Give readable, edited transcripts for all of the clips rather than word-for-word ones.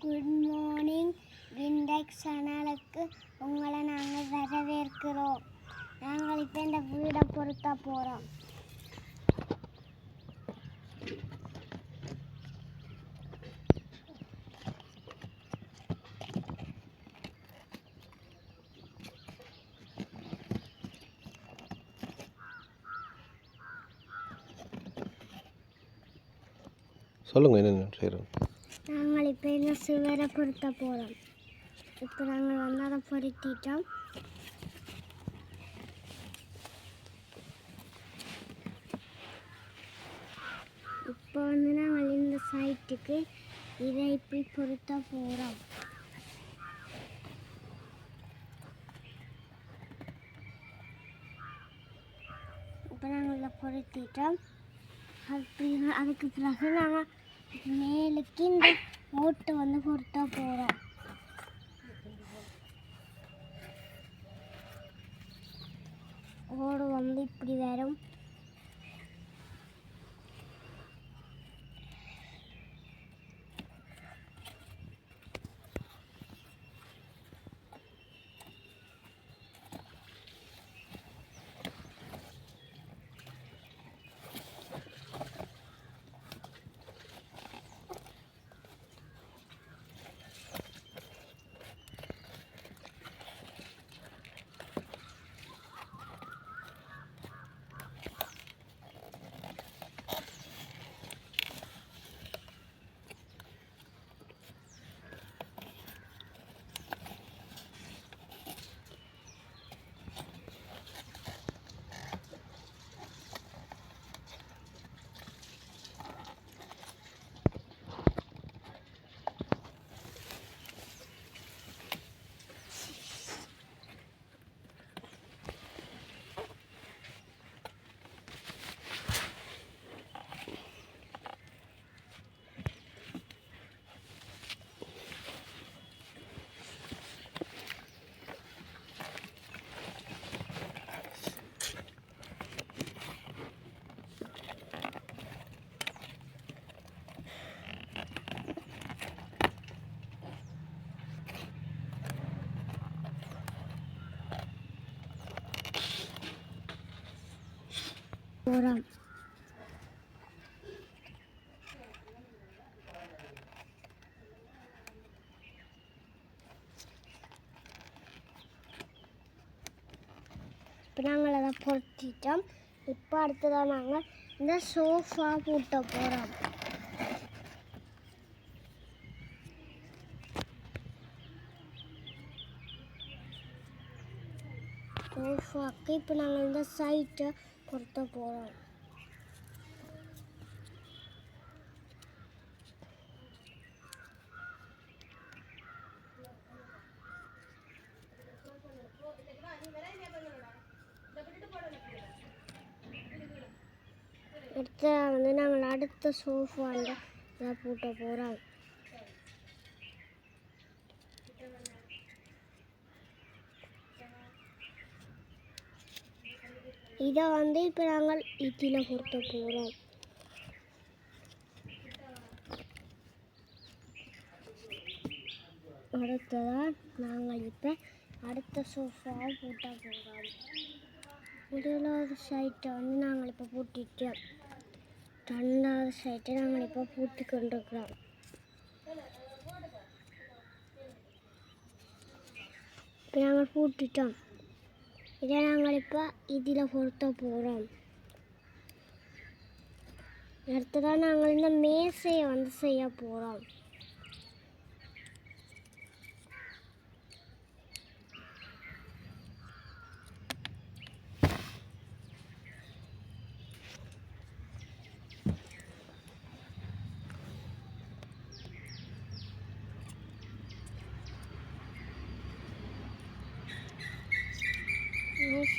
Good morning விண்டெக்ஸ் சேனலுக்கு உங்களை நாங்கள் வரவேற்கிறோம். நாங்கள் இப்போ இந்த வீடை பொருத்த போகிறோம். சொல்லுங்கள், என்னென்ன செய்கிறோம்? நாங்கள் இப்போ இந்த சுவரை பொருத்த போகிறோம். இப்போ நாங்கள் வந்து அதை பொருத்திட்டோம். இப்போ வந்து நாங்கள் இந்த சைட்டுக்கு இதை இப்படி பொருத்த போகிறோம். இப்போ நாங்கள் இதை பொருத்திட்டோம். அதுக்கு பிறகு நாங்கள் மேலுக்கு இந்த ஓட்டை வந்து பொருத்த போகிறோம். ஓடு வந்து இப்படி வரும். போகிறோம். இப்போ நாங்கள் அதை பொருத்திட்டோம். இப்போ அடுத்ததான் நாங்கள் இந்த சோஃபா பூட்ட போகிறோம். சோஃபாவுக்கு இப்போ நாங்கள் இந்த சைட்டை பொருத்த போகிறோம். அடுத்த வந்து நாங்கள் அடுத்த சோஃபாவில் இதை பூட்ட போகிறோம். இதை வந்து இப்போ நாங்கள் இதில் பொருத்த போகிறோம். அடுத்ததான் நாங்கள் இப்போ அடுத்த சோஃபாவை பூட்ட போகிறோம். முதலாவது சைட்டை வந்து நாங்கள் இப்போ பூட்டிட்டோம். ரெண்டாவது சைட்டை நாங்கள் இப்போ பூட்டி கொண்டிருக்கிறோம். இப்போ நாங்கள் பூட்டிட்டோம். இதை நாங்கள் இப்போ இதில் பொருத்த போகிறோம். அடுத்ததான் நாங்கள் இந்த மேசையை வந்து செய்ய போகிறோம்.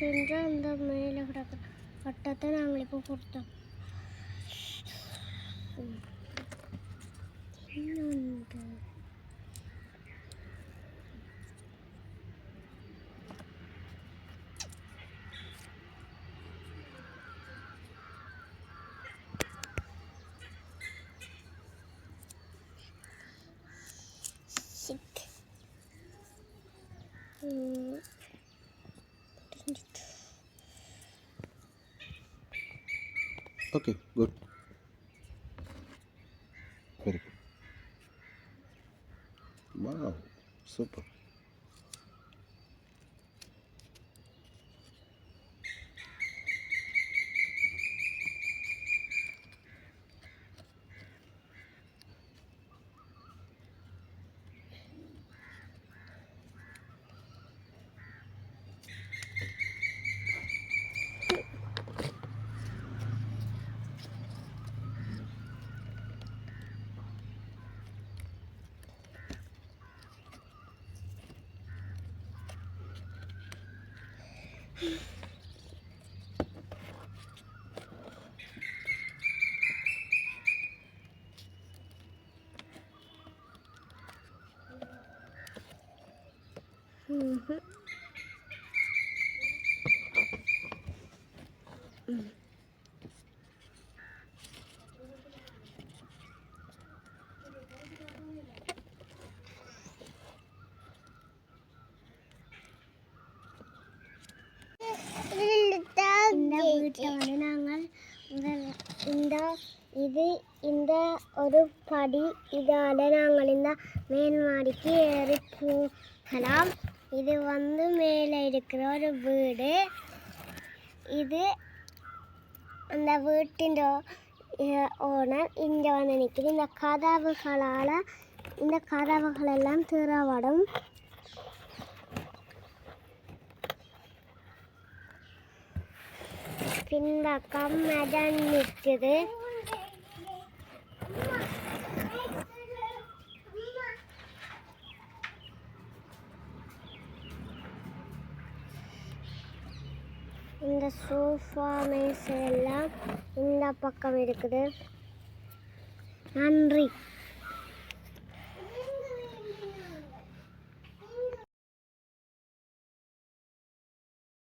சென்ற அந்த மேலே கிடக்கிற கட்டத்தை நாங்கள் இப்போ பொருத்தோம். Okay good, very good, wow super. இந்த வீட்டை வந்து நாங்கள் இந்த ஒரு படி இதால் நாங்கள் இந்த மேல் மாடிக்கு ஏறி போகலாம். இது வந்து மேலே இருக்கிற ஒரு வீடு. இது அந்த வீட்டின் ஓனர் இங்கே வந்து நிற்கிது. இந்த கதவுகளெல்லாம் திறவடும். பின்பக்கம் மதன் நிற்குது. இந்த சோஃபா மேசை எல்லாம் இந்த பக்கம் இருக்குது. நன்றி.